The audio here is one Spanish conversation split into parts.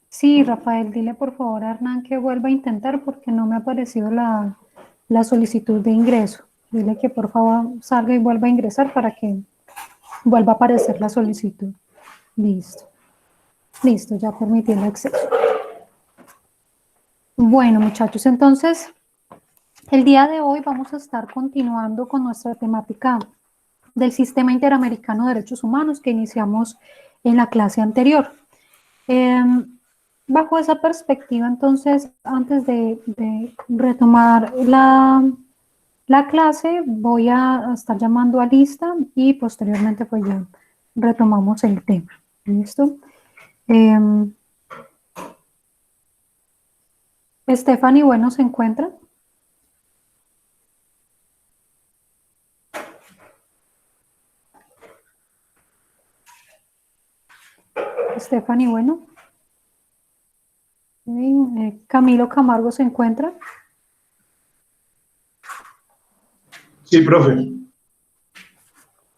Sí, Rafael, dile por favor a Hernán que vuelva a intentar porque no me ha aparecido la solicitud de ingreso. Dile que por favor salga y vuelva a ingresar para que vuelva a aparecer la solicitud. Listo. Listo, ya permití el acceso. Bueno, muchachos, entonces el día de hoy vamos a estar continuando con nuestra temática del Sistema Interamericano de Derechos Humanos que iniciamos en la clase anterior. Bajo esa perspectiva, entonces, antes de retomar la clase, voy a estar llamando a lista y posteriormente pues ya retomamos el tema. ¿Listo? Stephanie, bueno, ¿se encuentra? Stephanie, bueno. Camilo Camargo, ¿se encuentra? Sí, profe.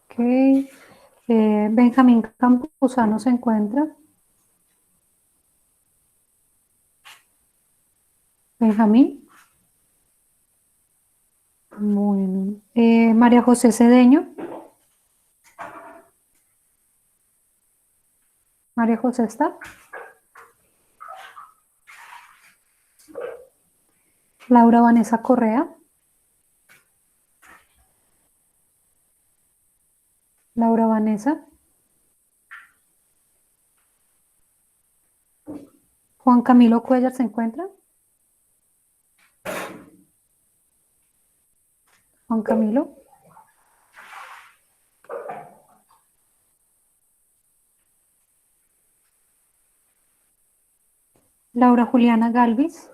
Ok. Benjamín Campuzano, ¿se encuentra? Benjamín. Bueno. María José Cedeño. María José está. Laura Vanessa Correa. Laura Vanessa. Juan Camilo Cuellar, ¿se encuentra? Juan Camilo. Laura Juliana Galvis.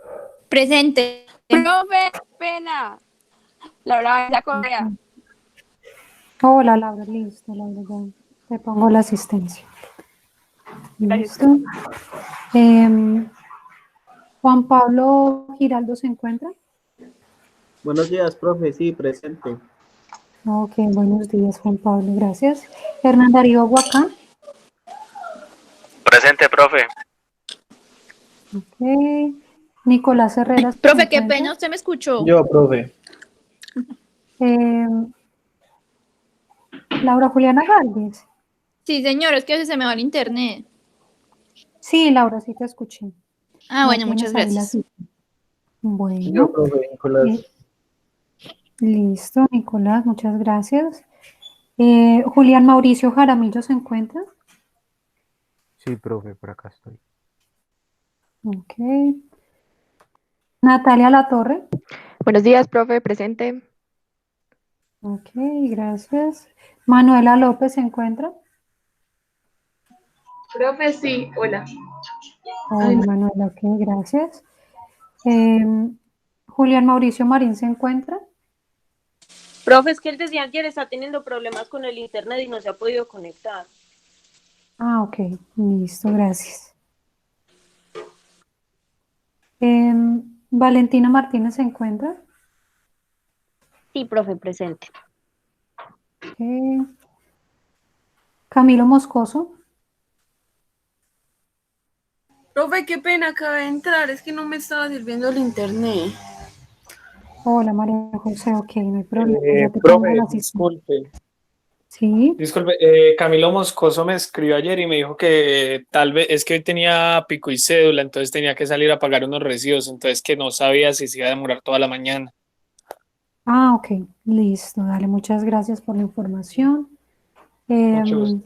Presente. Profe, pena. Laura Vanessa Correa. Hola, Laura, listo, Laura, ya te pongo la asistencia. Gracias. Listo. Juan Pablo Giraldo, ¿se encuentra? Buenos días, profe. Sí, presente. Ok, buenos días, Juan Pablo, gracias. Hernán Darío Huacán. Presente, profe. Ok. Nicolás Herrera. Profe, qué pena, usted me escuchó. Yo, profe. Laura Juliana Galvis. Sí, señor, es que a veces se me va el internet. Sí, Laura, sí te escuché. Ah, Ya bueno, tienes muchas ahí la gracias. cita. Yo, Bueno, profe, Nicolás. listo, Nicolás, muchas gracias. Julián Mauricio Jaramillo, ¿se encuentra? Sí, profe, por acá estoy. Ok. Natalia Latorre. Buenos días, profe, presente. Ok, gracias. Manuela López, ¿se encuentra? Profe, sí, hola. Hola, Manuela, ok, gracias. Julián Mauricio Marín, ¿se encuentra? Profe, es que él desde ayer está teniendo problemas con el internet y no se ha podido conectar. Ah, ok, listo, gracias. Valentina Martínez, ¿se encuentra? Sí, profe, presente. Ok. Camilo Moscoso. Profe, qué pena, acabé de entrar, es que no me estaba sirviendo el internet. Hola, María José, ok, no hay problema, ya te pongo la Profe, asistencia. disculpe. Sí, Disculpe, Camilo Moscoso me escribió ayer y me dijo que tal vez es que hoy tenía pico y cédula, entonces tenía que salir a pagar unos recibos, entonces que no sabía si se iba a demorar toda la mañana. ah, ok, listo, dale, muchas gracias por la información. Mucho gusto. Em,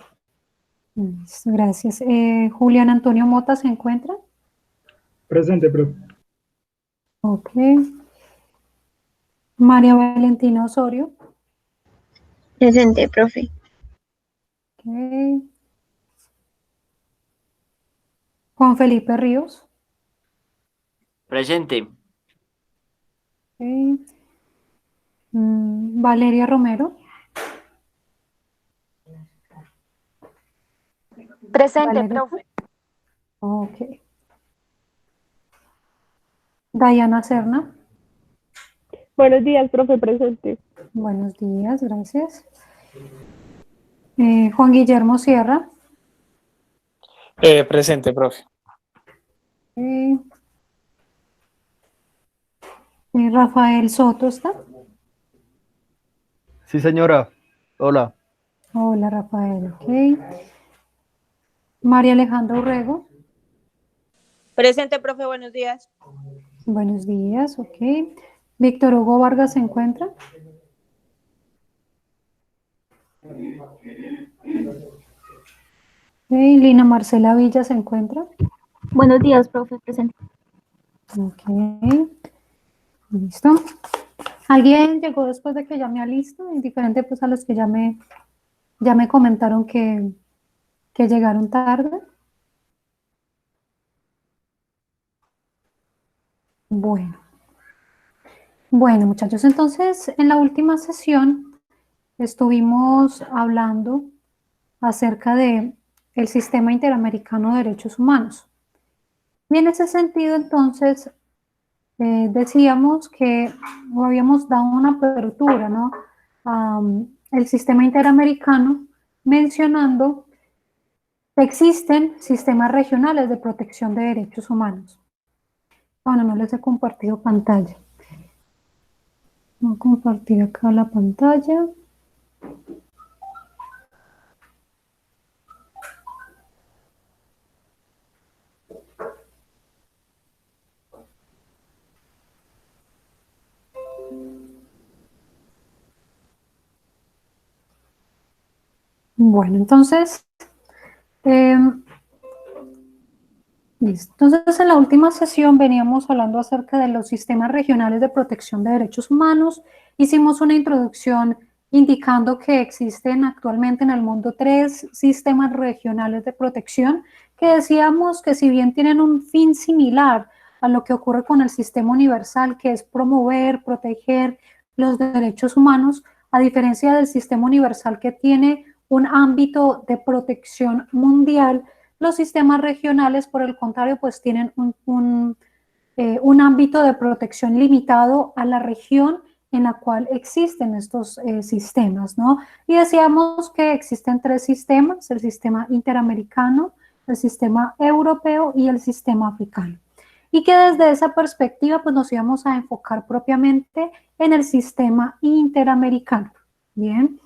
Listo, gracias. Julián Antonio Mota, ¿se encuentra? Presente, profe. Ok. María Valentina Osorio. Presente, profe. Ok. Juan Felipe Ríos. Presente. Ok. Valeria Romero. Presente, Valeria. profe. Ok. Diana Serna. Buenos días, profe, presente. Buenos días, gracias. Juan Guillermo Sierra. Presente, profe. Eh, Rafael Soto está. Sí, señora. Hola. Hola, Rafael. Ok. María Alejandra Urrego. Presente, profe, buenos días. Buenos días. Ok. Víctor Hugo Vargas se encuentra. Ok. Lina Marcela Villa se encuentra. Buenos días, profe, presente. Ok. Listo. ¿Alguien llegó después de que ya me listo? Indiferente pues a los que ya me comentaron que llegaron tarde. Bueno. Bueno, muchachos, entonces en la última sesión estuvimos hablando acerca de el Sistema Interamericano de Derechos Humanos. Y en ese sentido, entonces, decíamos que habíamos dado una apertura, ¿no? El Sistema Interamericano, mencionando que existen sistemas regionales de protección de derechos humanos. Bueno, no les he compartido pantalla. Voy a compartir acá la pantalla. Bueno, entonces, listo. Entonces, en la última sesión veníamos hablando acerca de los sistemas regionales de protección de derechos humanos. Hicimos una introducción indicando que existen actualmente en el mundo 3 sistemas regionales de protección que decíamos que si bien tienen un fin similar a lo que ocurre con el sistema universal, que es promover, proteger los derechos humanos, a diferencia del sistema universal que tiene un ámbito de protección mundial, los sistemas regionales, por el contrario, pues tienen un ámbito de protección limitado a la región en la cual existen estos sistemas, ¿no? Y decíamos que existen 3 sistemas: el sistema interamericano, el sistema europeo y el sistema africano. Y que desde esa perspectiva, pues nos íbamos a enfocar propiamente en el sistema interamericano. Bien.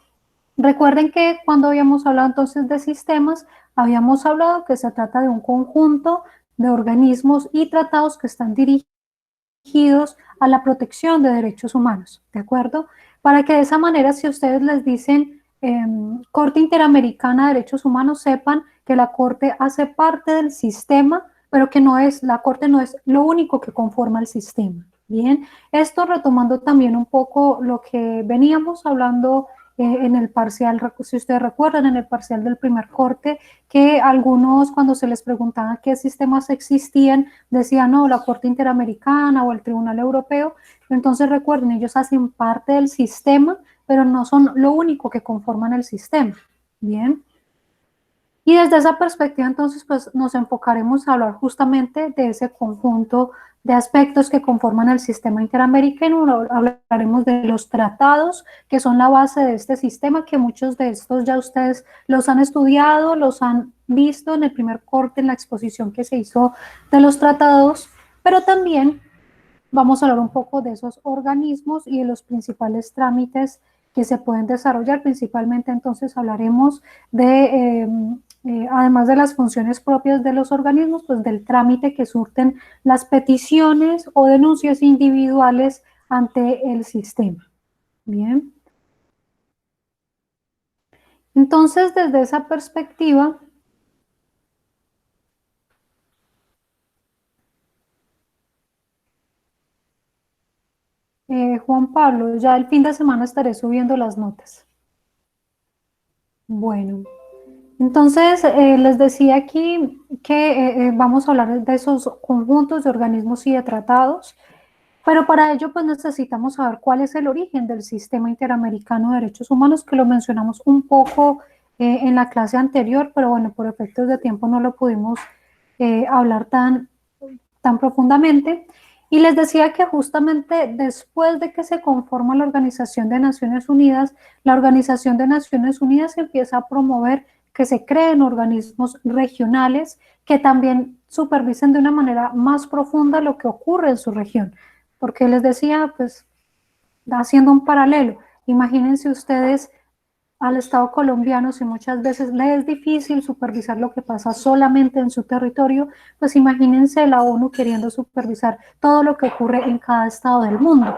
Recuerden que cuando habíamos hablado entonces de sistemas, habíamos hablado que se trata de un conjunto de organismos y tratados que están dirigidos a la protección de derechos humanos, ¿de acuerdo? Para que de esa manera, si ustedes les dicen Corte Interamericana de Derechos Humanos, sepan que la Corte hace parte del sistema, pero que la Corte no es lo único que conforma el sistema. Bien, esto retomando también un poco lo que veníamos hablando en el parcial, si ustedes recuerdan, en el parcial del primer corte, que algunos cuando se les preguntaba qué sistemas existían, decían, no, la Corte Interamericana o el Tribunal Europeo. Entonces recuerden, ellos hacen parte del sistema, pero no son lo único que conforman el sistema. Bien. Y desde esa perspectiva, entonces, pues nos enfocaremos a hablar justamente de ese conjunto de aspectos que conforman el sistema interamericano. Hablaremos de los tratados, que son la base de este sistema, que muchos de estos ya ustedes los han estudiado, los han visto en el primer corte, en la exposición que se hizo de los tratados, pero también vamos a hablar un poco de esos organismos y de los principales trámites que se pueden desarrollar. Principalmente entonces hablaremos de, además de las funciones propias de los organismos, pues del trámite que surten las peticiones o denuncias individuales ante el sistema. Bien. Entonces, desde esa perspectiva, Juan Pablo, ya el fin de semana estaré subiendo las notas. Bueno. Entonces, les decía aquí que vamos a hablar de esos conjuntos de organismos y de tratados, pero para ello pues necesitamos saber cuál es el origen del Sistema Interamericano de Derechos Humanos, que lo mencionamos un poco en la clase anterior, pero bueno, por efectos de tiempo no lo pudimos hablar tan profundamente. Y les decía que justamente después de que se conforma la Organización de Naciones Unidas, la Organización de Naciones Unidas empieza a promover que se creen organismos regionales que también supervisen de una manera más profunda lo que ocurre en su región. Porque les decía, pues, haciendo un paralelo, imagínense ustedes al Estado colombiano, si muchas veces le es difícil supervisar lo que pasa solamente en su territorio, pues imagínense la ONU queriendo supervisar todo lo que ocurre en cada estado del mundo.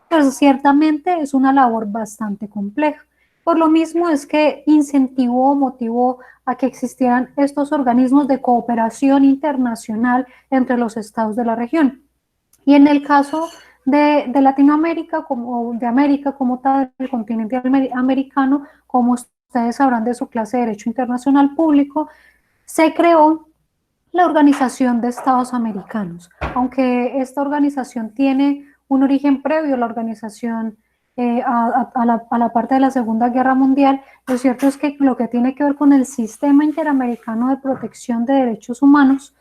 Pues ciertamente es una labor bastante compleja. Por lo mismo es que incentivó, motivó a que existieran estos organismos de cooperación internacional entre los estados de la región. Y en el caso de Latinoamérica, como de América como tal, el continente americano, como ustedes sabrán de su clase de Derecho Internacional Público, se creó la Organización de Estados Americanos. Aunque esta organización tiene un origen previo a la organización, a la parte de la Segunda Guerra Mundial, lo cierto es que lo que tiene que ver con el Sistema Interamericano de Protección de Derechos Humanos,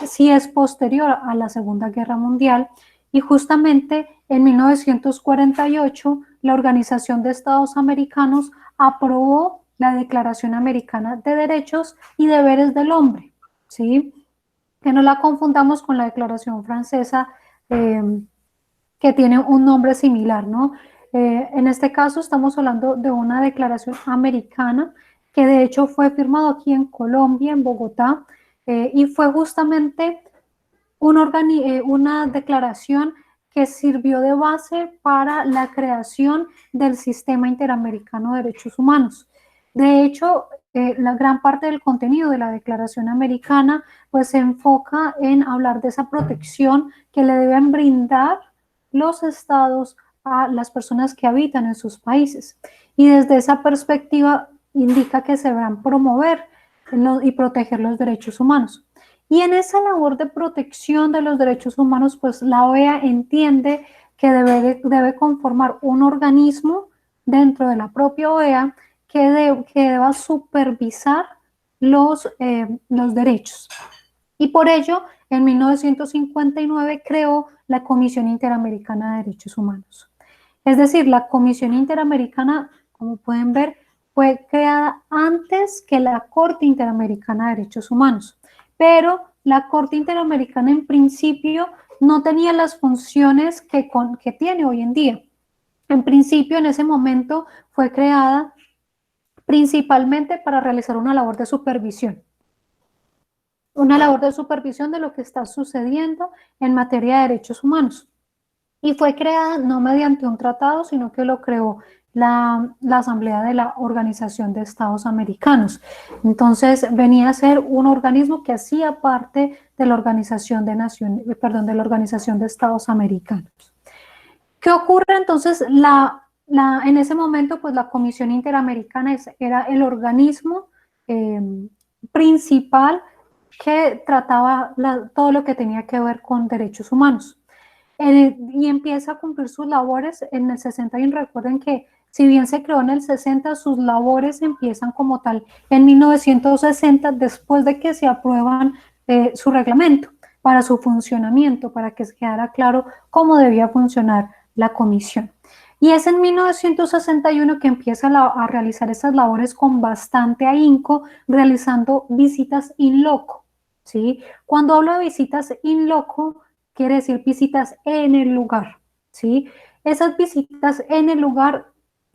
sí es posterior a la Segunda Guerra Mundial, y justamente en 1948 la Organización de Estados Americanos aprobó la Declaración Americana de Derechos y Deberes del Hombre, ¿sí? Que no la confundamos con la Declaración Francesa, que tiene un nombre similar, ¿no? En este caso estamos hablando de una declaración americana que de hecho fue firmado aquí en Colombia, en Bogotá, y fue justamente una declaración que sirvió de base para la creación del Sistema Interamericano de Derechos Humanos. De hecho, la gran parte del contenido de la Declaración Americana pues se enfoca en hablar de esa protección que le deben brindar los estados a las personas que habitan en sus países. Y desde esa perspectiva indica que se deberán promover y proteger los derechos humanos. Y en esa labor de protección de los derechos humanos, pues la OEA entiende que debe conformar un organismo dentro de la propia OEA que deba supervisar los derechos. Y por ello, en 1959 creó la Comisión Interamericana de Derechos Humanos. Es decir, la Comisión Interamericana, como pueden ver, fue creada antes que la Corte Interamericana de Derechos Humanos, pero la Corte Interamericana en principio no tenía las funciones que tiene hoy en día. En principio, en ese momento, fue creada principalmente para realizar una labor de supervisión. Una labor de supervisión de lo que está sucediendo en materia de derechos humanos. Y fue creada no mediante un tratado, sino que lo creó la Asamblea de la Organización de Estados Americanos. Entonces venía a ser un organismo que hacía parte de la Organización de Estados Americanos. ¿Qué ocurre entonces? En ese momento, pues la Comisión Interamericana era el organismo principal que trataba todo lo que tenía que ver con derechos humanos. Y empieza a cumplir sus labores en el 61. Recuerden que si bien se creó en el 60, sus labores empiezan como tal en 1960, después de que se aprueban su reglamento para su funcionamiento, para que se quedara claro cómo debía funcionar la comisión. Y es en 1961 que empieza a realizar esas labores con bastante ahínco, realizando visitas in loco, ¿sí? Cuando hablo de visitas in loco, quiere decir visitas en el lugar, ¿sí? Esas visitas en el lugar,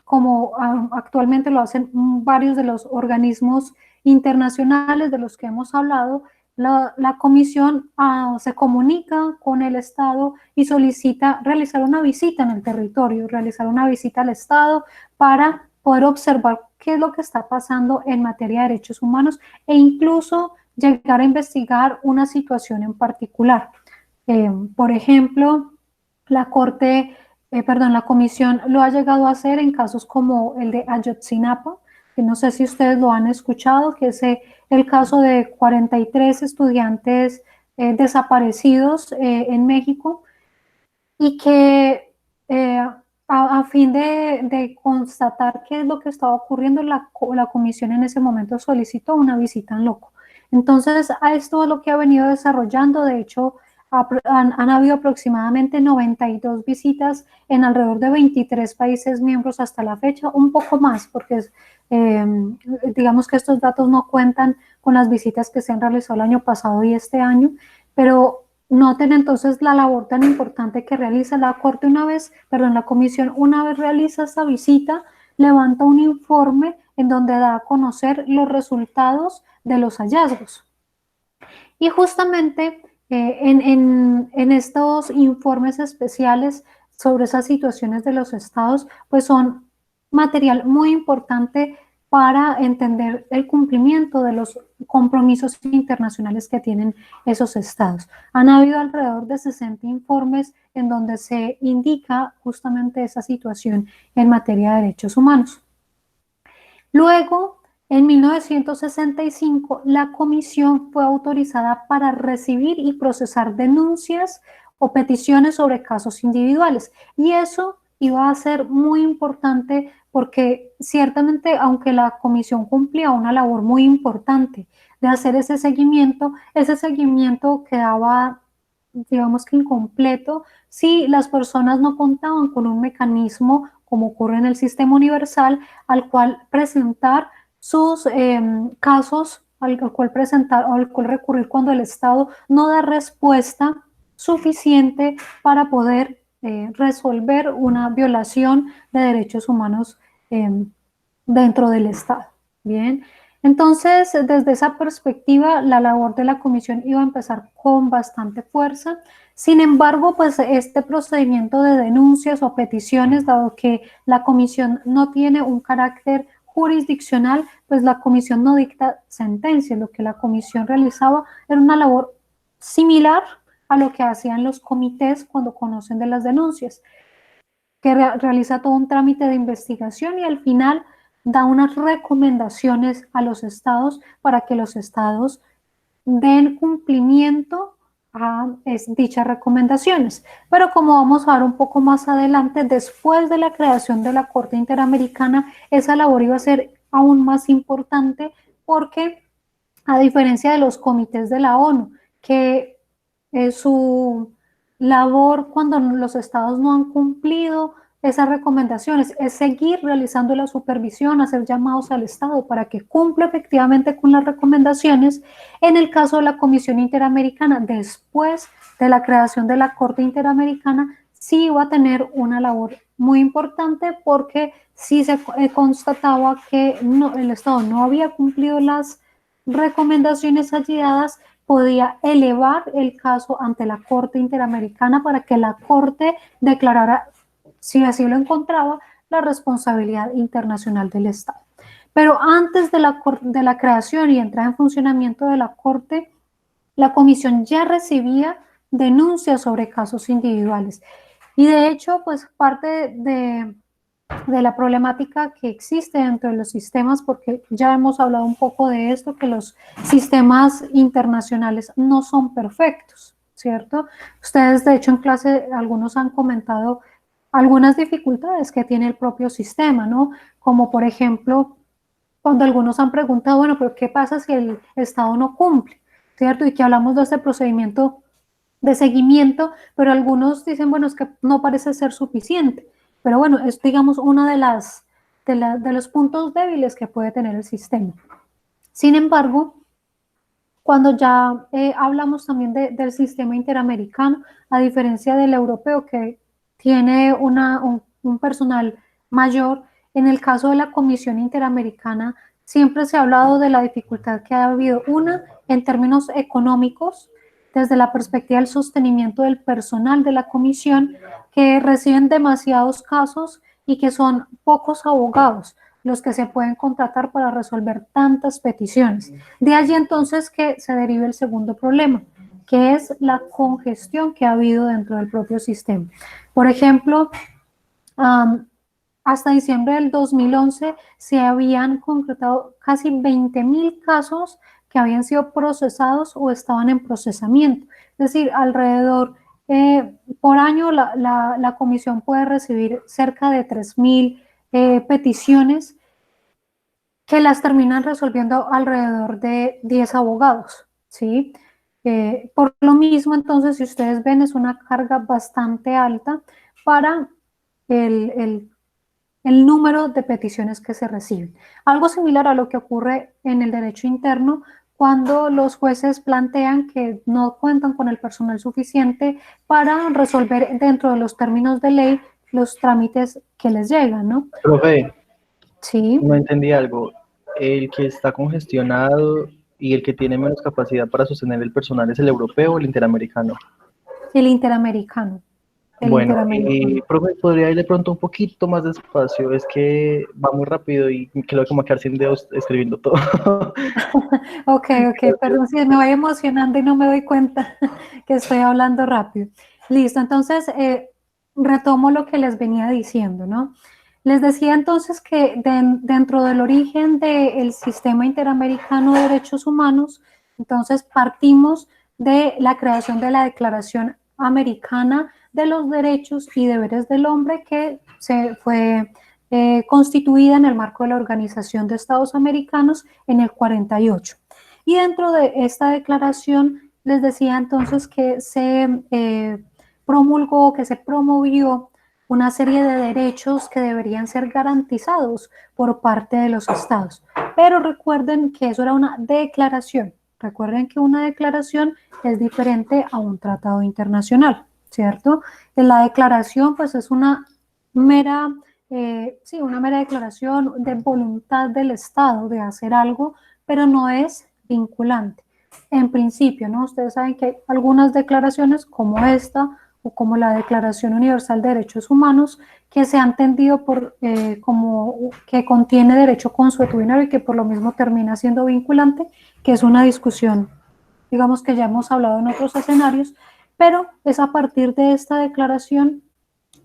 como actualmente lo hacen varios de los organismos internacionales de los que hemos hablado, la comisión se comunica con el Estado y solicita realizar una visita en el territorio, realizar una visita al Estado para poder observar qué es lo que está pasando en materia de derechos humanos e incluso llegar a investigar una situación en particular. Por ejemplo, la comisión lo ha llegado a hacer en casos como el de Ayotzinapa, que no sé si ustedes lo han escuchado, que es el caso de 43 estudiantes desaparecidos en México, y que a fin de constatar qué es lo que estaba ocurriendo, la comisión en ese momento solicitó una visita en loco. Entonces, a esto es lo que ha venido desarrollando. De hecho, Han habido aproximadamente 92 visitas en alrededor de 23 países miembros hasta la fecha, un poco más, porque digamos que estos datos no cuentan con las visitas que se han realizado el año pasado y este año, pero noten entonces la labor tan importante que realiza la Corte la Comisión una vez realiza esta visita, levanta un informe en donde da a conocer los resultados de los hallazgos. Y justamente en estos informes especiales sobre esas situaciones de los estados, pues son material muy importante para entender el cumplimiento de los compromisos internacionales que tienen esos estados. Han habido alrededor de 60 informes en donde se indica justamente esa situación en materia de derechos humanos. Luego, en 1965, la comisión fue autorizada para recibir y procesar denuncias o peticiones sobre casos individuales. Y eso iba a ser muy importante porque ciertamente, aunque la comisión cumplía una labor muy importante de hacer ese seguimiento quedaba, digamos que incompleto si las personas no contaban con un mecanismo, como ocurre en el sistema universal, al cual presentar sus casos, al cual presentar o al cual recurrir cuando el Estado no da respuesta suficiente para poder resolver una violación de derechos humanos dentro del Estado. Bien, entonces desde esa perspectiva la labor de la comisión iba a empezar con bastante fuerza. Sin embargo, pues este procedimiento de denuncias o peticiones, dado que la comisión no tiene un carácter jurisdiccional, pues la comisión no dicta sentencias. Lo que la comisión realizaba era una labor similar a lo que hacían los comités cuando conocen de las denuncias, que realiza todo un trámite de investigación y al final da unas recomendaciones a los estados para que los estados den cumplimiento a dichas recomendaciones. Pero como vamos a ver un poco más adelante, después de la creación de la Corte Interamericana, esa labor iba a ser aún más importante porque, a diferencia de los comités de la ONU, que su labor cuando los estados no han cumplido esas recomendaciones es seguir realizando la supervisión, hacer llamados al Estado para que cumpla efectivamente con las recomendaciones. En el caso de la Comisión Interamericana, después de la creación de la Corte Interamericana, sí iba a tener una labor muy importante porque sí se constataba que el Estado no había cumplido las recomendaciones allí dadas, podía elevar el caso ante la Corte Interamericana para que la Corte declarara, si así lo encontraba, la responsabilidad internacional del Estado. Pero antes de la creación y entrada en funcionamiento de la Corte, la Comisión ya recibía denuncias sobre casos individuales. Y de hecho, pues parte de la problemática que existe dentro de los sistemas, porque ya hemos hablado un poco de esto, que los sistemas internacionales no son perfectos, ¿cierto? Ustedes, de hecho, en clase, algunos han comentado algunas dificultades que tiene el propio sistema, ¿no? Como, por ejemplo, cuando algunos han preguntado, bueno, pero ¿qué pasa si el Estado no cumple? ¿Cierto? Y que hablamos de este procedimiento de seguimiento, pero algunos dicen, bueno, es que no parece ser suficiente. Pero bueno, es, digamos, uno de los puntos débiles que puede tener el sistema. Sin embargo, cuando ya hablamos también del sistema interamericano, a diferencia del europeo que tiene un personal mayor, en el caso de la Comisión Interamericana siempre se ha hablado de la dificultad que ha habido, una, en términos económicos, desde la perspectiva del sostenimiento del personal de la comisión, que reciben demasiados casos y que son pocos abogados los que se pueden contratar para resolver tantas peticiones. De allí entonces que se deriva el segundo problema, que es la congestión que ha habido dentro del propio sistema. Por ejemplo, hasta diciembre del 2011 se habían concretado casi 20.000 casos que habían sido procesados o estaban en procesamiento. Es decir, alrededor, por año la comisión puede recibir cerca de 3.000 peticiones que las terminan resolviendo alrededor de 10 abogados, ¿sí? Por lo mismo, entonces, si ustedes ven, es una carga bastante alta para el número de peticiones que se reciben. Algo similar a lo que ocurre en el derecho interno cuando los jueces plantean que no cuentan con el personal suficiente para resolver dentro de los términos de ley los trámites que les llegan, ¿no? Profe, Sí. no entendí algo. ¿El que está congestionado y el que tiene menos capacidad para sostener el personal es el europeo o el interamericano? El interamericano. El Bueno, interamericano. profe, ¿podría ir de pronto un poquito más despacio? Es que va muy rápido y creo que me voy a quedar sin dedos escribiendo todo. Ok, perdón si me voy emocionando y no me doy cuenta que estoy hablando rápido. Listo, entonces retomo lo que les venía diciendo, ¿no? Les decía entonces que dentro del origen del sistema interamericano de derechos humanos, entonces partimos de la creación de la Declaración Americana de los Derechos y Deberes del Hombre, que se fue constituida en el marco de la Organización de Estados Americanos en el 48. Y dentro de esta declaración les decía entonces que se promulgó, que se promovió una serie de derechos que deberían ser garantizados por parte de los estados. Pero recuerden que eso era una declaración. Recuerden que una declaración es diferente a un tratado internacional, ¿cierto? En la declaración, pues es una mera, una mera declaración de voluntad del Estado de hacer algo, pero no es vinculante. En principio, ¿no? Ustedes saben que hay algunas declaraciones como esta o como la Declaración Universal de Derechos Humanos que se ha entendido como que contiene derecho consuetudinario y que por lo mismo termina siendo vinculante, que es una discusión, digamos, que ya hemos hablado en otros escenarios, pero es a partir de esta declaración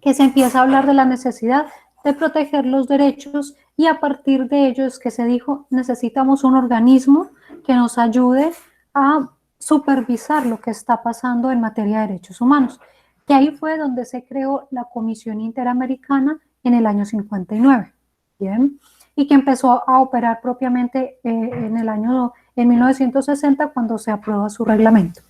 que se empieza a hablar de la necesidad de proteger los derechos y a partir de ello es que se dijo necesitamos un organismo que nos ayude a supervisar lo que está pasando en materia de derechos humanos. Que ahí fue donde se creó la Comisión Interamericana en el año 59, ¿bien? Y que empezó a operar propiamente en 1960 cuando se aprueba su reglamento.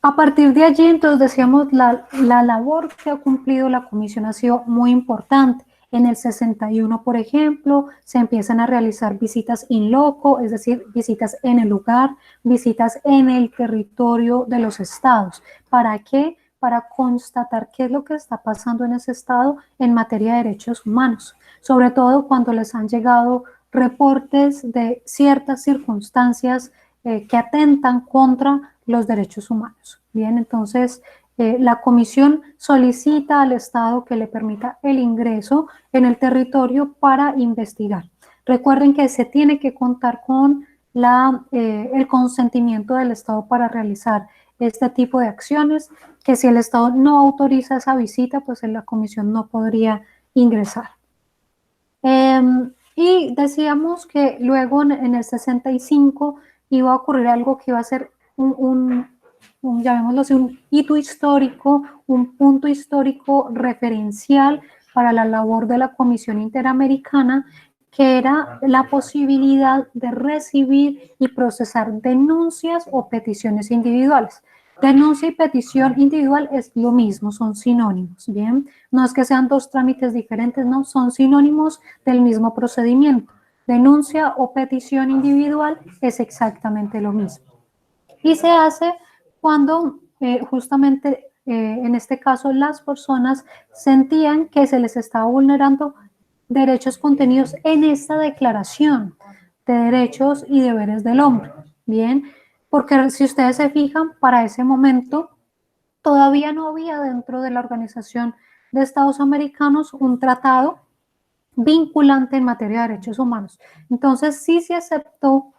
A partir de allí, entonces decíamos, la labor que ha cumplido la comisión ha sido muy importante. En el 61, por ejemplo, se empiezan a realizar visitas in loco, es decir, visitas en el lugar, visitas en el territorio de los estados. ¿Para qué? Para constatar qué es lo que está pasando en ese estado en materia de derechos humanos, sobre todo cuando les han llegado reportes de ciertas circunstancias que atentan contra los derechos humanos. Bien, entonces la comisión solicita al Estado que le permita el ingreso en el territorio para investigar. Recuerden que se tiene que contar con el consentimiento del Estado para realizar este tipo de acciones, que si el Estado no autoriza esa visita, pues la comisión no podría ingresar. Y decíamos que luego en el 65 iba a ocurrir algo que iba a ser llamémoslo así, un hito histórico, un punto histórico referencial para la labor de la Comisión Interamericana, que era la posibilidad de recibir y procesar denuncias o peticiones individuales. Denuncia y petición individual es lo mismo, son sinónimos, ¿bien? No es que sean dos trámites diferentes, no, son sinónimos del mismo procedimiento. Denuncia o petición individual es exactamente lo mismo. Y se hace cuando justamente en este caso las personas sentían que se les estaba vulnerando derechos contenidos en esta declaración de derechos y deberes del hombre, ¿bien? Porque si ustedes se fijan, para ese momento todavía no había dentro de la Organización de Estados Americanos un tratado vinculante en materia de derechos humanos. Entonces sí se aceptó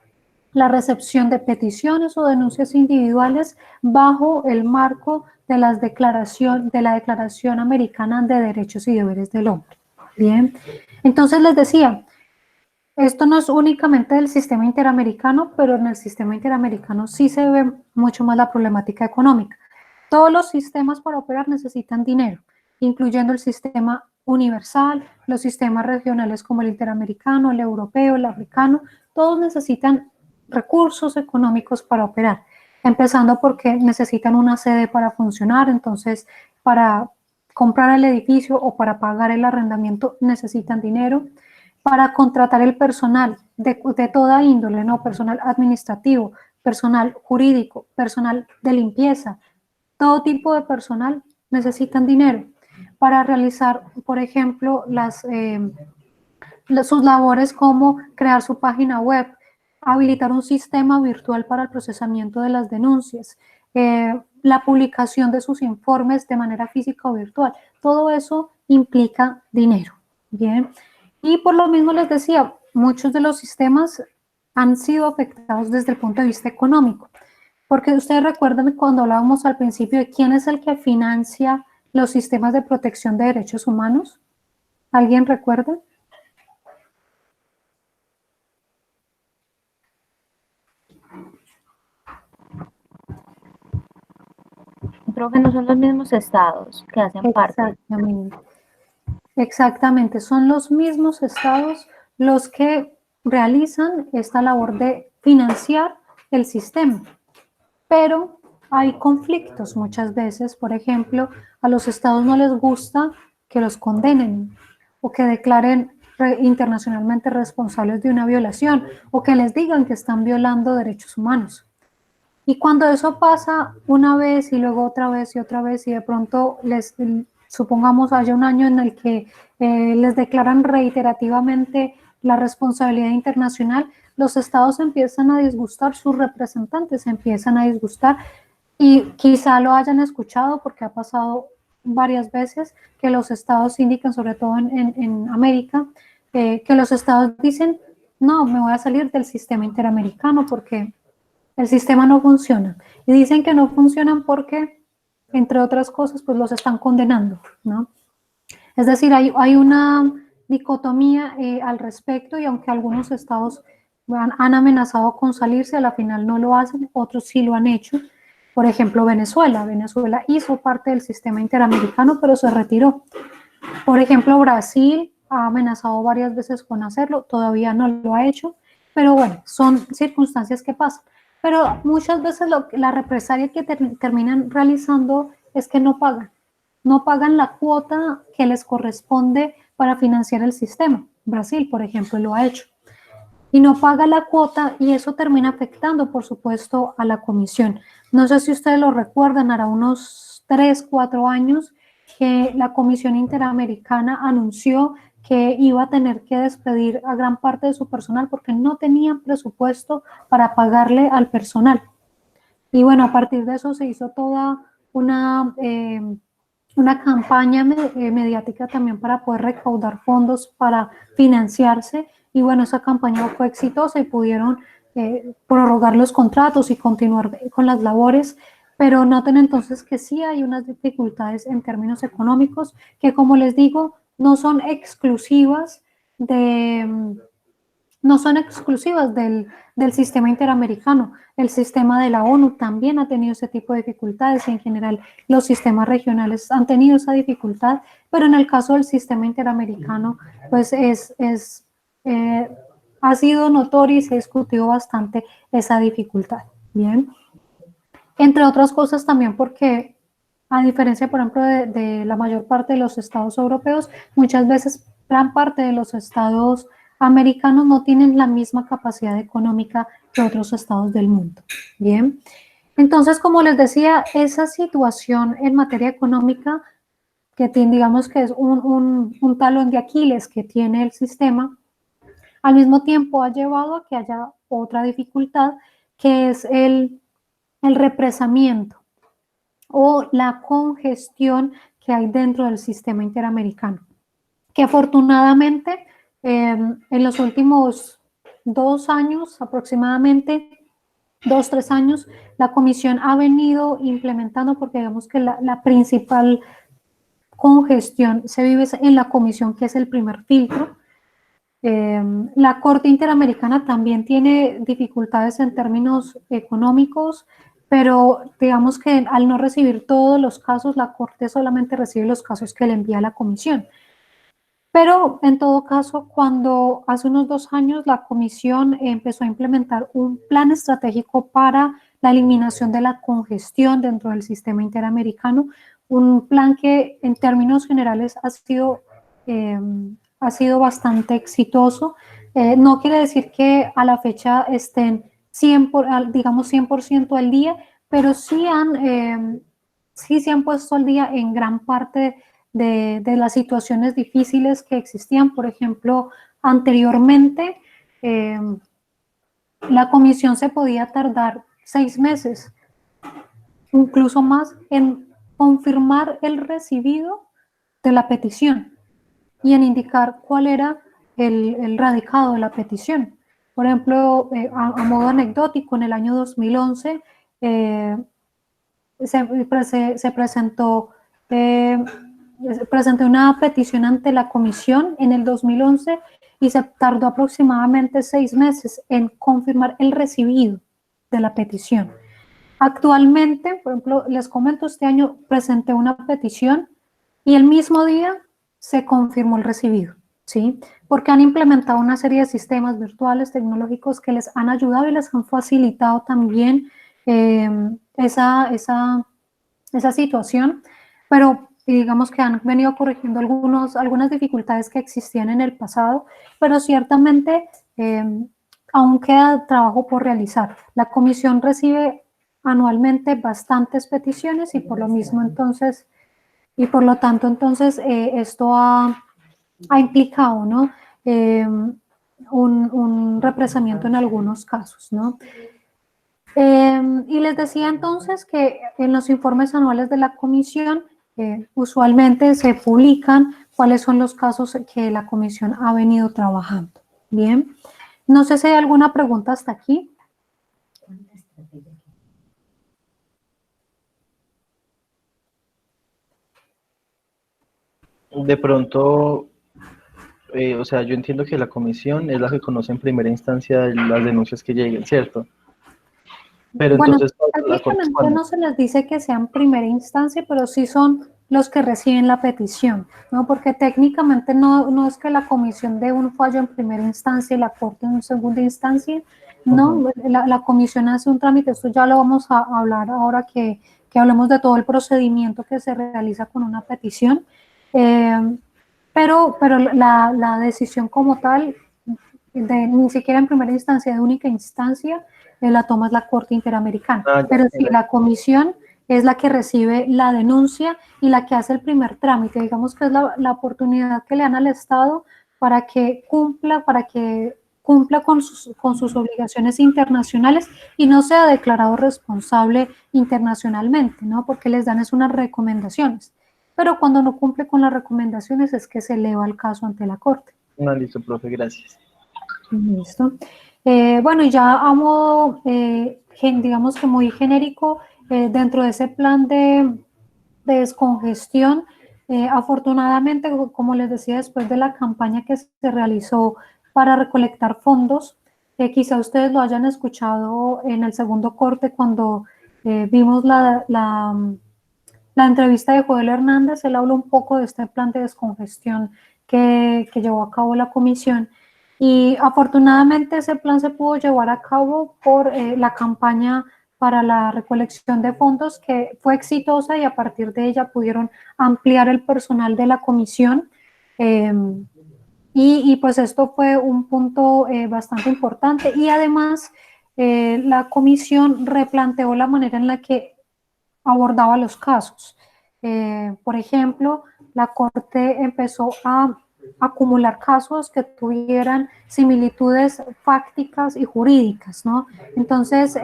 la recepción de peticiones o denuncias individuales bajo el marco de la Declaración Americana de Derechos y Deberes del Hombre. Bien, entonces les decía, esto no es únicamente del sistema interamericano, pero en el sistema interamericano sí se ve mucho más la problemática económica. Todos los sistemas para operar necesitan dinero, incluyendo el sistema universal, los sistemas regionales como el interamericano, el europeo, el africano, todos necesitan recursos económicos para operar. empezando porque necesitan una sede para funcionar, entonces para comprar el edificio o para pagar el arrendamiento necesitan dinero, para contratar el personal de toda índole, ¿no? Personal administrativo, personal jurídico, personal de limpieza, todo tipo de personal necesitan dinero para realizar, por ejemplo, sus labores como crear su página web, habilitar un sistema virtual para el procesamiento de las denuncias, la publicación de sus informes de manera física o virtual. Todo eso implica dinero, ¿bien? Y por lo mismo les decía, muchos de los sistemas han sido afectados desde el punto de vista económico. Porque ustedes recuerdan cuando hablábamos al principio de quién es el que financia los sistemas de protección de derechos humanos. ¿Alguien recuerda? Profe, no son los mismos estados que hacen parte. Exactamente. Exactamente, son los mismos estados los que realizan esta labor de financiar el sistema. Pero hay conflictos muchas veces, por ejemplo, a los estados no les gusta que los condenen o que declaren internacionalmente responsables de una violación o que les digan que están violando derechos humanos. Y cuando eso pasa una vez y luego otra vez y otra vez y de pronto supongamos haya un año en el que les declaran reiterativamente la responsabilidad internacional, los estados empiezan a disgustar, sus representantes empiezan a disgustar y quizá lo hayan escuchado porque ha pasado varias veces que los estados indican, sobre todo en América, que los estados dicen, no, me voy a salir del sistema interamericano porque el sistema no funciona. Y dicen que no funcionan porque, entre otras cosas, pues los están condenando, ¿no? Es decir, hay una dicotomía al respecto y aunque algunos estados han amenazado con salirse, a la final no lo hacen, otros sí lo han hecho. Por ejemplo, Venezuela. Venezuela hizo parte del sistema interamericano, pero se retiró. Por ejemplo, Brasil ha amenazado varias veces con hacerlo, todavía no lo ha hecho, pero bueno, son circunstancias que pasan. Pero muchas veces la represalia que terminan realizando es que no pagan la cuota que les corresponde para financiar el sistema. Brasil, por ejemplo, lo ha hecho. Y no paga la cuota y eso termina afectando, por supuesto, a la comisión. No sé si ustedes lo recuerdan, hará unos 3, 4 años que la Comisión Interamericana anunció que iba a tener que despedir a gran parte de su personal porque no tenían presupuesto para pagarle al personal. Y bueno, a partir de eso se hizo toda una campaña mediática también para poder recaudar fondos para financiarse. Y bueno, esa campaña fue exitosa y pudieron prorrogar los contratos y continuar con las labores. Pero noten entonces que sí hay unas dificultades en términos económicos que, como les digo, no son exclusivas del sistema interamericano. El sistema de la ONU también ha tenido ese tipo de dificultades y en general los sistemas regionales han tenido esa dificultad, pero en el caso del sistema interamericano, pues ha sido notorio y se ha discutido bastante esa dificultad. Bien. Entre otras cosas también porque, a diferencia, por ejemplo, de la mayor parte de los estados europeos, muchas veces gran parte de los estados americanos no tienen la misma capacidad económica que otros estados del mundo. Bien. Entonces, como les decía, esa situación en materia económica, que digamos que es un talón de Aquiles que tiene el sistema, al mismo tiempo ha llevado a que haya otra dificultad, que es el represamiento o la congestión que hay dentro del sistema interamericano, que afortunadamente en los últimos 2 años, aproximadamente 2, 3 años, la comisión ha venido implementando, porque digamos que la principal congestión se vive en la comisión, que es el primer filtro. La Corte Interamericana también tiene dificultades en términos económicos, pero digamos que al no recibir todos los casos, la Corte solamente recibe los casos que le envía la comisión. Pero en todo caso, cuando hace unos 2 años la comisión empezó a implementar un plan estratégico para la eliminación de la congestión dentro del sistema interamericano, un plan que en términos generales ha sido bastante exitoso. No quiere decir que a la fecha estén 100% al día, pero sí se han puesto al día en gran parte de las situaciones difíciles que existían. Por ejemplo, anteriormente la comisión se podía tardar 6 meses, incluso más, en confirmar el recibido de la petición y en indicar cuál era el radicado de la petición. Por ejemplo, a modo anecdótico, en el año 2011 se presentó una petición ante la comisión en el 2011 y se tardó aproximadamente 6 meses en confirmar el recibido de la petición. Actualmente, por ejemplo, les comento, este año presenté una petición y el mismo día se confirmó el recibido, ¿sí? Porque han implementado una serie de sistemas virtuales tecnológicos que les han ayudado y les han facilitado también esa situación, pero digamos que han venido corrigiendo algunas dificultades que existían en el pasado, pero ciertamente aún queda trabajo por realizar. La comisión recibe anualmente bastantes peticiones y por lo mismo entonces, y por lo tanto entonces esto ha implicado, ¿no? Un represamiento en algunos casos, ¿no? Y les decía entonces que en los informes anuales de la comisión usualmente se publican cuáles son los casos que la comisión ha venido trabajando. Bien, no sé si hay alguna pregunta hasta aquí. De pronto, o sea, yo entiendo que la comisión es la que conoce en primera instancia las denuncias que lleguen, ¿cierto? Pero Bueno, entonces, técnicamente no se les dice que sean primera instancia, pero sí son los que reciben la petición, ¿no? Porque técnicamente no es que la comisión dé un fallo en primera instancia y la corte en segunda instancia, no, la comisión hace un trámite, esto ya lo vamos a hablar ahora que hablemos de todo el procedimiento que se realiza con una petición, pero la decisión como tal, ni siquiera en primera instancia, de única instancia, la toma es la Corte Interamericana, pero sí, la comisión es la que recibe la denuncia y la que hace el primer trámite, digamos que es la oportunidad que le dan al Estado para que cumpla con sus obligaciones internacionales y no sea declarado responsable internacionalmente, ¿no? Porque les dan unas recomendaciones, pero cuando no cumple con las recomendaciones es que se eleva el caso ante la Corte. No, listo, profe, gracias. Listo. Bueno, y ya a modo, digamos que muy genérico, dentro de ese plan de descongestión, afortunadamente, como les decía, después de la campaña que se realizó para recolectar fondos, quizá ustedes lo hayan escuchado en el segundo corte cuando vimos la entrevista de Joel Hernández. Él habló un poco de este plan de descongestión que llevó a cabo la comisión. Y afortunadamente ese plan se pudo llevar a cabo por la campaña para la recolección de fondos, que fue exitosa, y a partir de ella pudieron ampliar el personal de la comisión. Y pues esto fue un punto bastante importante. Y además la comisión replanteó la manera en la que abordaba los casos. Por ejemplo, la Corte empezó a acumular casos que tuvieran similitudes fácticas y jurídicas, ¿no? Entonces,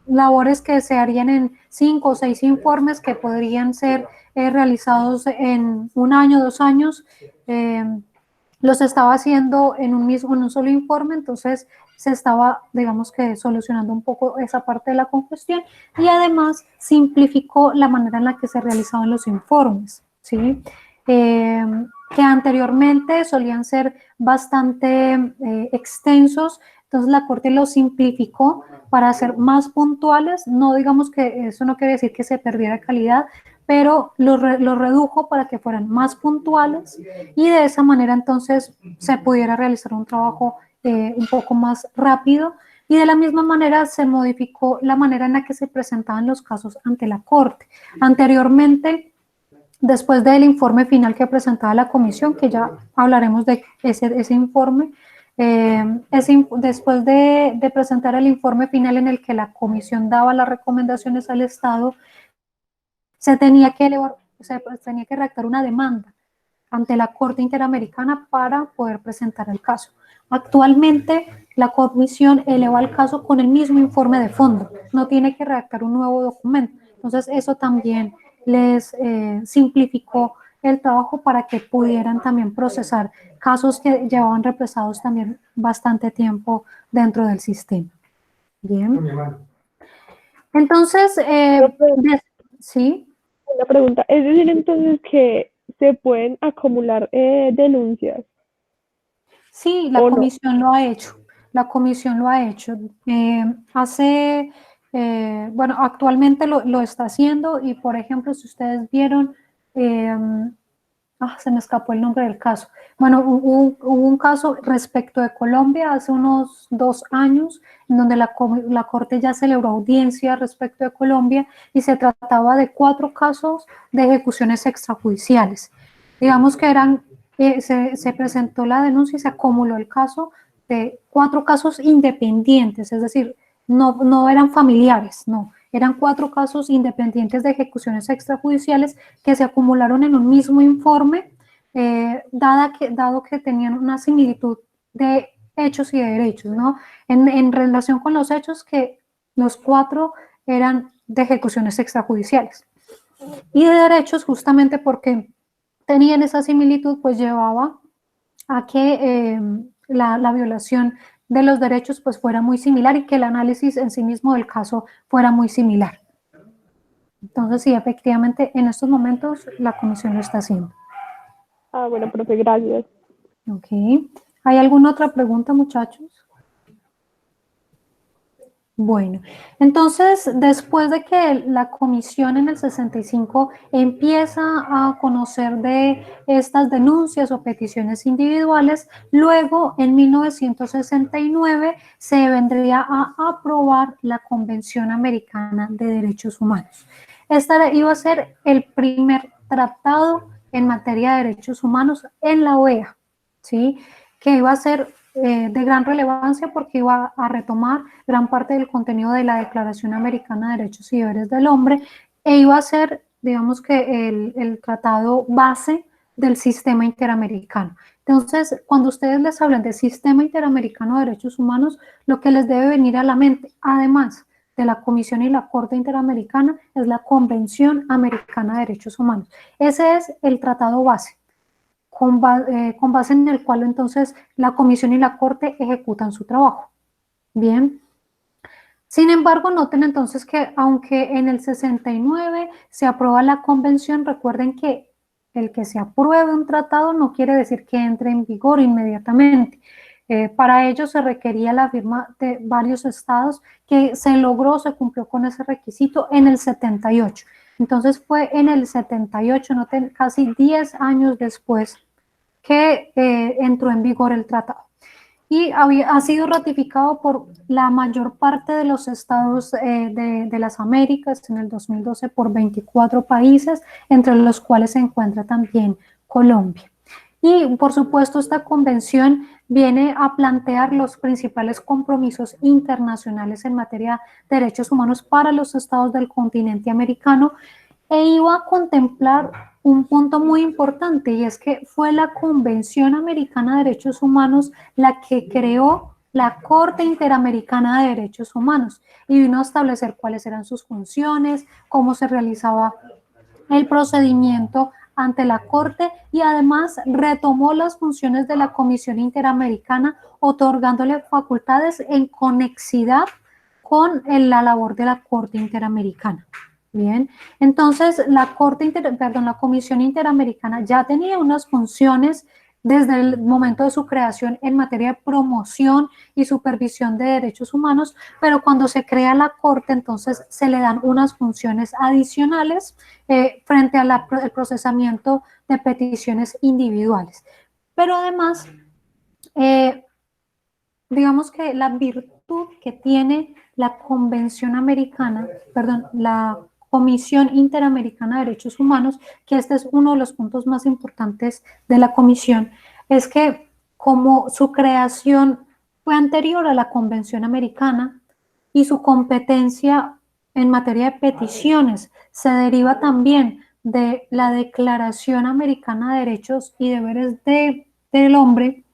labores que se harían en 5 o 6 informes que podrían ser realizados en 1 año, 2 años, los estaba haciendo en un solo informe. Entonces se estaba, digamos que, solucionando un poco esa parte de la congestión, y además simplificó la manera en la que se realizaban los informes, ¿sí? Que anteriormente solían ser bastante extensos. Entonces la Corte los simplificó para ser más puntuales. No digamos que eso no quiere decir que se perdiera calidad, pero los redujo para que fueran más puntuales y de esa manera entonces se pudiera realizar un trabajo un poco más rápido, Y de la misma manera se modificó la manera en la que se presentaban los casos ante la Corte. Anteriormente, después del informe final que presentaba la comisión, que ya hablaremos de ese informe, después de presentar el informe final en el que la comisión daba las recomendaciones al Estado, se tenía que redactar una demanda ante la Corte Interamericana para poder presentar el caso. Actualmente, la comisión eleva el caso con el mismo informe de fondo, no tiene que redactar un nuevo documento. Entonces, eso también les simplificó el trabajo para que pudieran también procesar casos que llevaban represados también bastante tiempo dentro del sistema. Bien. Entonces, ¿sí? Una pregunta, es decir, entonces que se pueden acumular denuncias. Sí, la comisión lo ha hecho. La comisión lo ha hecho. Bueno, actualmente lo está haciendo y, por ejemplo, si ustedes vieron, se me escapó el nombre del caso. Bueno, hubo un caso respecto de Colombia hace unos 2 años, en donde la Corte ya celebró audiencia respecto de Colombia y se trataba de 4 casos de ejecuciones extrajudiciales. Digamos que se presentó la denuncia y se acumuló el caso de 4 casos independientes, es decir, no eran familiares, no, eran 4 casos independientes de ejecuciones extrajudiciales que se acumularon en un mismo informe, dado que tenían una similitud de hechos y de derechos, ¿no? En relación con los hechos, que los 4 eran de ejecuciones extrajudiciales. Y de derechos, justamente porque tenían esa similitud, pues llevaba a que la violación de los derechos pues fuera muy similar y que el análisis en sí mismo del caso fuera muy similar. Entonces, sí, efectivamente, en estos momentos la comisión lo está haciendo. Bueno, profe, gracias. Ok. ¿Hay alguna otra pregunta, muchachos? Bueno, entonces, después de que la comisión en el 65 empieza a conocer de estas denuncias o peticiones individuales, luego en 1969 se vendría a aprobar la Convención Americana de Derechos Humanos. Esta iba a ser el primer tratado en materia de derechos humanos en la OEA, ¿sí? Que iba a ser de gran relevancia porque iba a retomar gran parte del contenido de la Declaración Americana de Derechos y Deberes del Hombre e iba a ser, digamos que, el tratado base del sistema interamericano. Entonces, cuando ustedes les hablan del sistema interamericano de derechos humanos, lo que les debe venir a la mente, además de la Comisión y la Corte Interamericana, es la Convención Americana de Derechos Humanos. Ese es el tratado base, con base en el cual entonces la comisión y la corte ejecutan su trabajo. Bien. Sin embargo, noten entonces que aunque en el 69 se aprueba la convención, recuerden que el que se apruebe un tratado no quiere decir que entre en vigor inmediatamente. Para ello se requería la firma de varios estados, que se cumplió con ese requisito en el 78. Entonces fue en el 78, noten, casi 10 años después, que entró en vigor el tratado. Y ha sido ratificado por la mayor parte de los estados de las Américas en el 2012 por 24 países, entre los cuales se encuentra también Colombia. Y por supuesto esta convención viene a plantear los principales compromisos internacionales en materia de derechos humanos para los estados del continente americano e iba a contemplar un punto muy importante, y es que fue la Convención Americana de Derechos Humanos la que creó la Corte Interamericana de Derechos Humanos y vino a establecer cuáles eran sus funciones, cómo se realizaba el procedimiento ante la Corte y además retomó las funciones de la Comisión Interamericana, otorgándole facultades en conexidad con la labor de la Corte Interamericana. Bien, entonces la Comisión Interamericana ya tenía unas funciones desde el momento de su creación en materia de promoción y supervisión de derechos humanos, pero cuando se crea la Corte, entonces se le dan unas funciones adicionales frente al procesamiento de peticiones individuales. Pero además, digamos que la virtud que tiene la Convención Americana, perdón, la Comisión Interamericana de Derechos Humanos, que este es uno de los puntos más importantes de la comisión, es que como su creación fue anterior a la Convención Americana y su competencia en materia de peticiones se deriva también de la Declaración Americana de Derechos y Deberes del Hombre,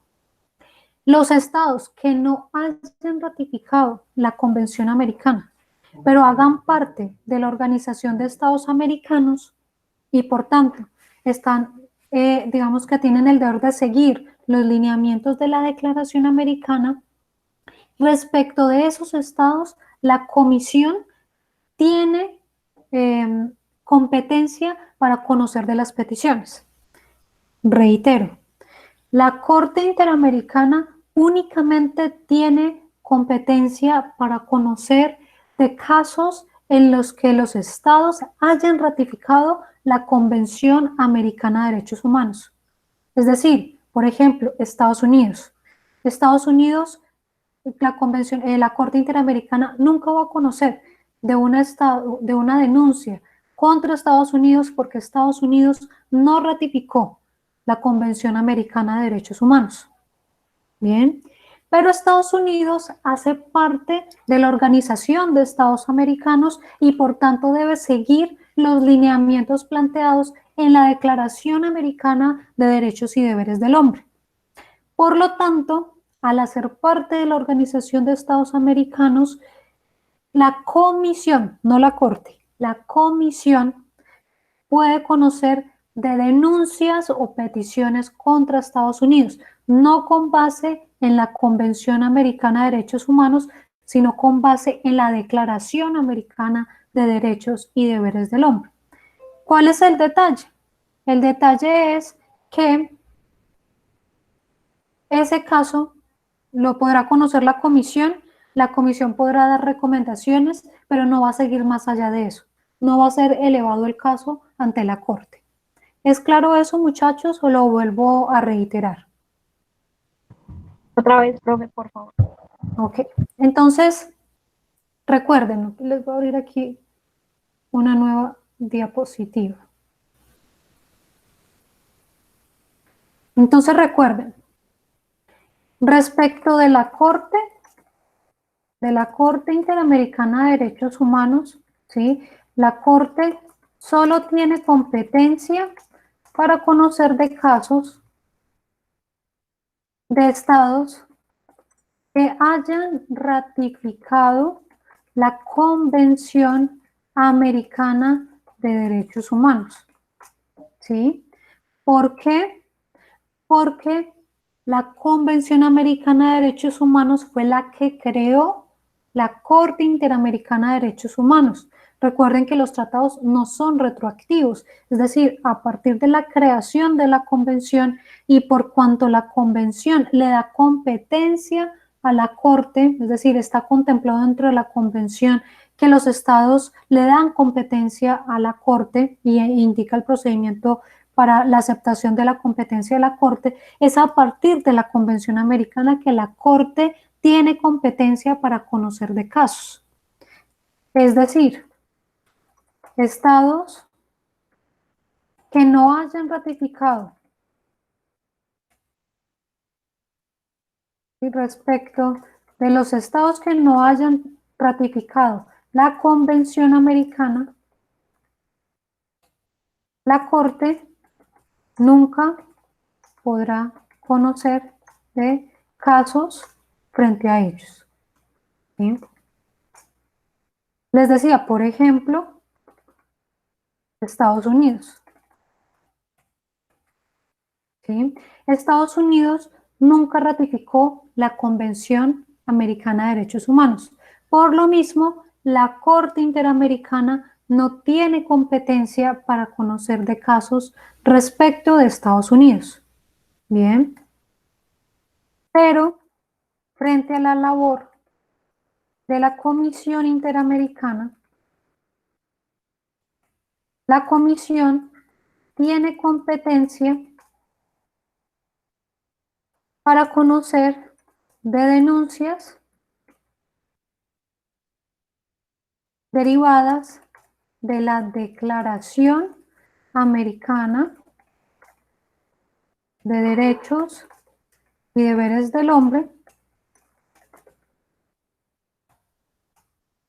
los estados que no hayan ratificado la Convención Americana, pero hagan parte de la Organización de Estados Americanos y por tanto están, digamos que tienen el deber de seguir los lineamientos de la Declaración Americana. Respecto de esos estados, la comisión tiene competencia para conocer de las peticiones. Reitero, la Corte Interamericana únicamente tiene competencia para conocer de casos en los que los estados hayan ratificado la Convención Americana de Derechos Humanos. Es decir, por ejemplo, Estados Unidos. Estados Unidos, la Corte Interamericana nunca va a conocer de una denuncia contra Estados Unidos porque Estados Unidos no ratificó la Convención Americana de Derechos Humanos. Bien, pero Estados Unidos hace parte de la Organización de Estados Americanos y por tanto debe seguir los lineamientos planteados en la Declaración Americana de Derechos y Deberes del Hombre. Por lo tanto, al hacer parte de la Organización de Estados Americanos, la comisión, no la Corte, la comisión puede conocer de denuncias o peticiones contra Estados Unidos, no con base en la Convención Americana de Derechos Humanos, sino con base en la Declaración Americana de Derechos y Deberes del Hombre. ¿Cuál es el detalle? El detalle es que ese caso lo podrá conocer la comisión podrá dar recomendaciones, pero no va a seguir más allá de eso. No va a ser elevado el caso ante la Corte. ¿Es claro eso, muchachos, o lo vuelvo a reiterar? Otra vez, profe, por favor. Ok, entonces, recuerden, les voy a abrir aquí una nueva diapositiva. Entonces, recuerden, respecto de la Corte Interamericana de Derechos Humanos, ¿sí? La Corte solo tiene competencia para conocer de casos de estados que hayan ratificado la Convención Americana de Derechos Humanos. ¿Sí? ¿Por qué? Porque la Convención Americana de Derechos Humanos fue la que creó la Corte Interamericana de Derechos Humanos. Recuerden que los tratados no son retroactivos, es decir, a partir de la creación de la convención y por cuanto la convención le da competencia a la Corte, es decir, está contemplado dentro de la convención que los estados le dan competencia a la Corte y indica el procedimiento para la aceptación de la competencia de la Corte, es a partir de la Convención Americana que la Corte tiene competencia para conocer de casos. Es decir, estados que no hayan ratificado y respecto de los estados que no hayan ratificado la Convención Americana, la Corte nunca podrá conocer de casos frente a ellos. ¿Sí? Les decía, por ejemplo, Estados Unidos. ¿Sí? Estados Unidos nunca ratificó la Convención Americana de Derechos Humanos. Por lo mismo, la Corte Interamericana no tiene competencia para conocer de casos respecto de Estados Unidos. Bien. Pero, frente a la labor de la Comisión Interamericana, la Comisión tiene competencia para conocer de denuncias derivadas de la Declaración Americana de Derechos y Deberes del Hombre,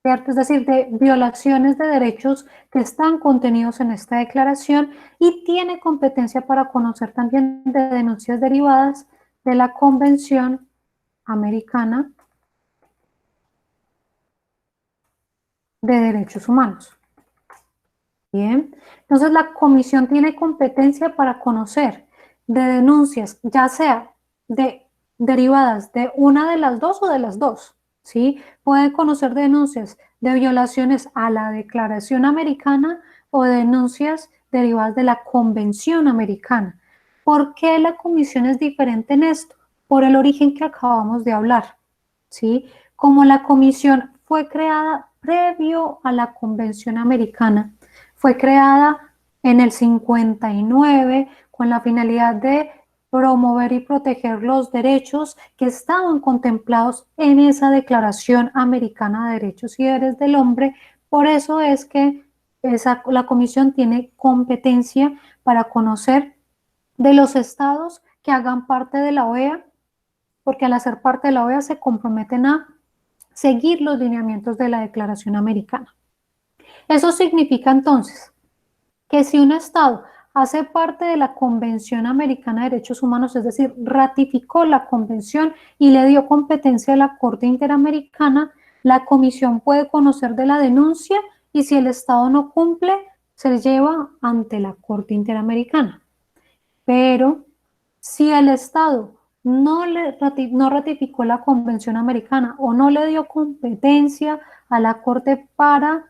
¿cierto? Es decir, de violaciones de derechos que están contenidos en esta declaración, y tiene competencia para conocer también de denuncias derivadas de la Convención Americana de Derechos Humanos. Bien, entonces la comisión tiene competencia para conocer de denuncias, ya sea derivadas de una de las dos o de las dos, ¿sí? Puede conocer denuncias de violaciones a la Declaración Americana o de denuncias derivadas de la Convención Americana. ¿Por qué la comisión es diferente en esto? Por el origen que acabamos de hablar, ¿sí? Como la comisión fue creada previo a la Convención Americana, fue creada en el 59 con la finalidad de promover y proteger los derechos que estaban contemplados en esa Declaración Americana de Derechos y Deberes del Hombre. Por eso es que la comisión tiene competencia para conocer de los estados que hagan parte de la OEA, porque al hacer parte de la OEA se comprometen a seguir los lineamientos de la Declaración Americana. Eso significa entonces que si un Estado hace parte de la Convención Americana de Derechos Humanos, es decir, ratificó la convención y le dio competencia a la Corte Interamericana, la comisión puede conocer de la denuncia, y si el Estado no cumple, se lleva ante la Corte Interamericana. Pero si el Estado no ratificó la Convención Americana o no le dio competencia a la Corte para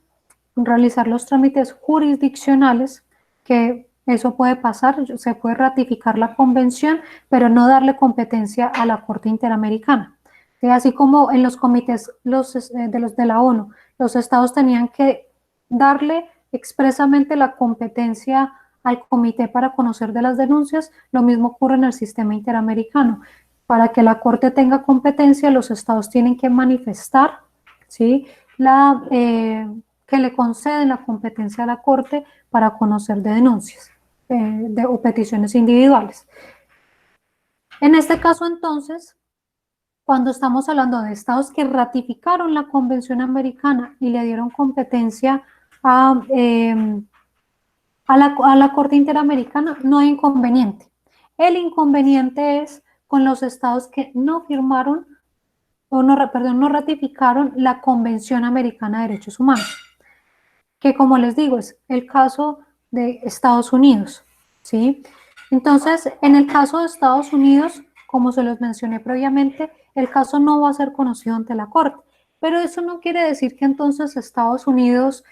realizar los trámites jurisdiccionales, que eso puede pasar, se puede ratificar la convención, pero no darle competencia a la Corte Interamericana. Así como en los comités de la ONU, los estados tenían que darle expresamente la competencia al comité para conocer de las denuncias, lo mismo ocurre en el sistema interamericano. Para que la Corte tenga competencia, los estados tienen que manifestar, ¿sí?, que le conceden la competencia a la Corte para conocer de denuncias o peticiones individuales. En este caso, entonces, cuando estamos hablando de estados que ratificaron la Convención Americana y le dieron competencia a la Corte Interamericana, no hay inconveniente. El inconveniente es con los estados que no firmaron o no ratificaron la Convención Americana de Derechos Humanos, que, como les digo, es el caso de Estados Unidos, ¿sí? Entonces, en el caso de Estados Unidos, como se los mencioné previamente, el caso no va a ser conocido ante la Corte, pero eso no quiere decir que entonces Estados Unidos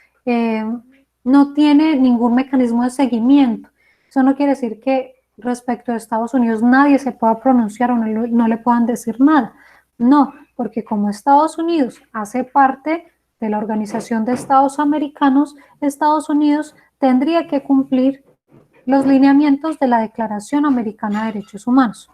no tiene ningún mecanismo de seguimiento. Eso no quiere decir que respecto a Estados Unidos nadie se pueda pronunciar o no le puedan decir nada. No, porque como Estados Unidos hace parte de la Organización de Estados Americanos, Estados Unidos tendría que cumplir los lineamientos de la Declaración Americana de Derechos Humanos.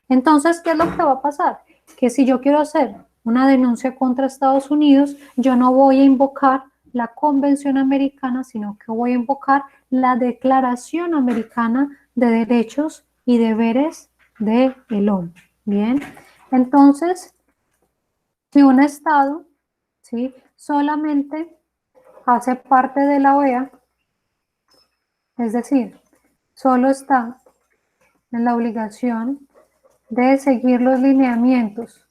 Entonces, ¿qué es lo que va a pasar? Que si yo quiero hacer una denuncia contra Estados Unidos, yo no voy a invocar la Convención Americana, sino que voy a invocar la Declaración Americana de Derechos y Deberes del Hombre. Bien, entonces, si un Estado, ¿sí?, solamente hace parte de la OEA, es decir, solo está en la obligación de seguir los lineamientos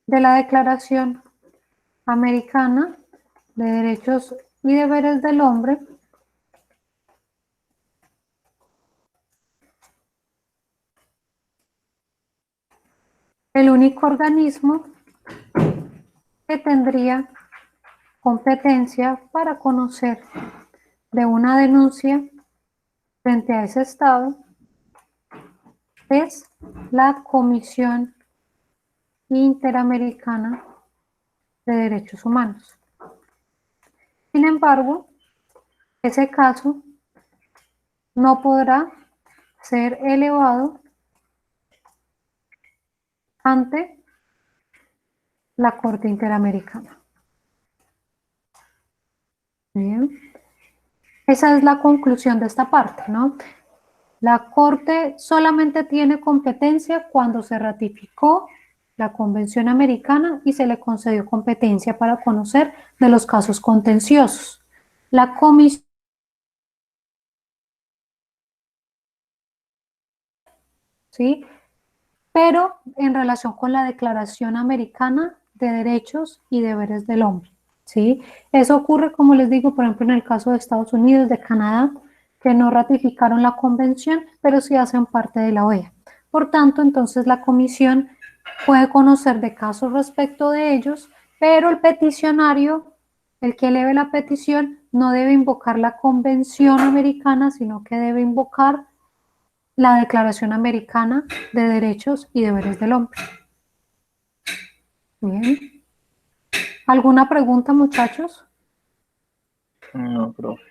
de la Declaración Americana de Derechos y Deberes del Hombre, el único organismo que tendría competencia para conocer de una denuncia frente a ese Estado es la Comisión Interamericana de Derechos Humanos. Sin embargo, ese caso no podrá ser elevado ante la Corte Interamericana. Bien. Esa es la conclusión de esta parte, ¿no? La Corte solamente tiene competencia cuando se ratificó la Convención Americana y se le concedió competencia para conocer de los casos contenciosos. La Comisión, ¿sí? Pero en relación con la Declaración Americana de Derechos y Deberes del Hombre, ¿sí? Eso ocurre, como les digo, por ejemplo, en el caso de Estados Unidos, de Canadá, que no ratificaron la convención, pero sí hacen parte de la OEA. Por tanto, entonces la comisión puede conocer de casos respecto de ellos, pero el peticionario, el que eleve la petición, no debe invocar la convención americana, sino que debe invocar la Declaración Americana de Derechos y Deberes del Hombre. Bien. ¿Alguna pregunta, muchachos? No, profe.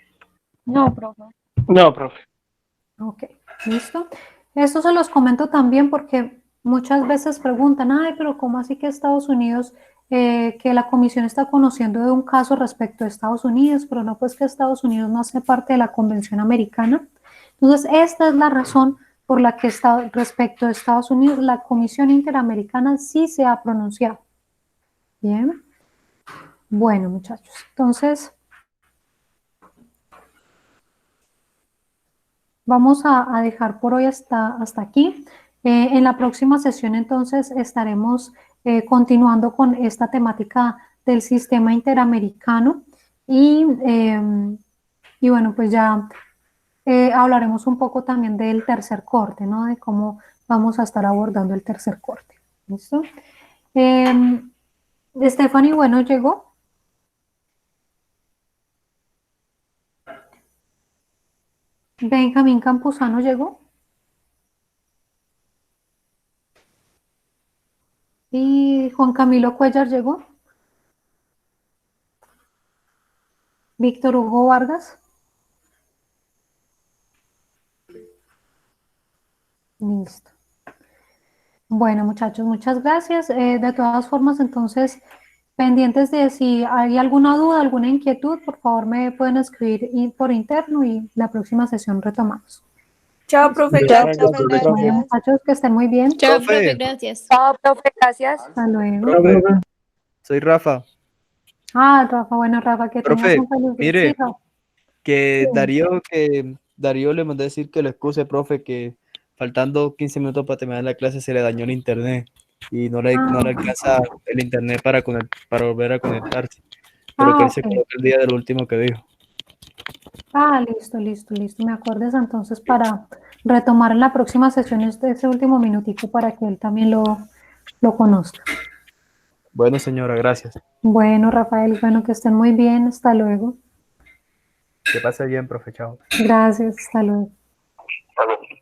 No, profe. No, profe. Ok, listo. Esto se los comento también porque muchas veces preguntan, ay, pero ¿cómo así que Estados Unidos, que la comisión está conociendo de un caso respecto a Estados Unidos, pero no, pues que Estados Unidos no hace parte de la Convención Americana? Entonces, esta es la razón por la que respecto a Estados Unidos, la Comisión Interamericana sí se ha pronunciado. Bien. Bueno, muchachos, entonces vamos a dejar por hoy hasta aquí. En la próxima sesión entonces estaremos continuando con esta temática del sistema interamericano y bueno, pues ya hablaremos un poco también del tercer corte, ¿no? De cómo vamos a estar abordando el tercer corte. ¿Listo? Stephanie, bueno, llegó. Benjamín Campuzano llegó. Y Juan Camilo Cuellar llegó. Víctor Hugo Vargas. Listo. Bueno, muchachos, muchas gracias. De todas formas, entonces, pendientes de si hay alguna duda, alguna inquietud, por favor me pueden escribir por interno y la próxima sesión retomamos. Chao, profe. Chao, Gracias. profe. Bueno, muchachos, que estén muy bien. Chao, Profe. profe, gracias. Chao, profe, gracias. Hasta luego. Profe, soy Rafa. Ah, Rafa, bueno, Rafa, que tengas Profe, un feliz día. mire, Sí, Rafa. que Sí. Darío le mandé a decir que lo excuse, profe, que faltando 15 minutos para terminar la clase se le dañó el internet y no le alcanza el internet para volver a conectarse. Pero que él se Ok. coloque el día del último que dijo. Ah, listo, listo, listo. Me acuerdes entonces para retomar en la próxima sesión ese último minutico para que él también lo conozca. Bueno, señora, gracias. Bueno, Rafael, bueno, que estén muy bien. Hasta luego. Que pase bien, profe, chao. Gracias, hasta luego. Hasta luego.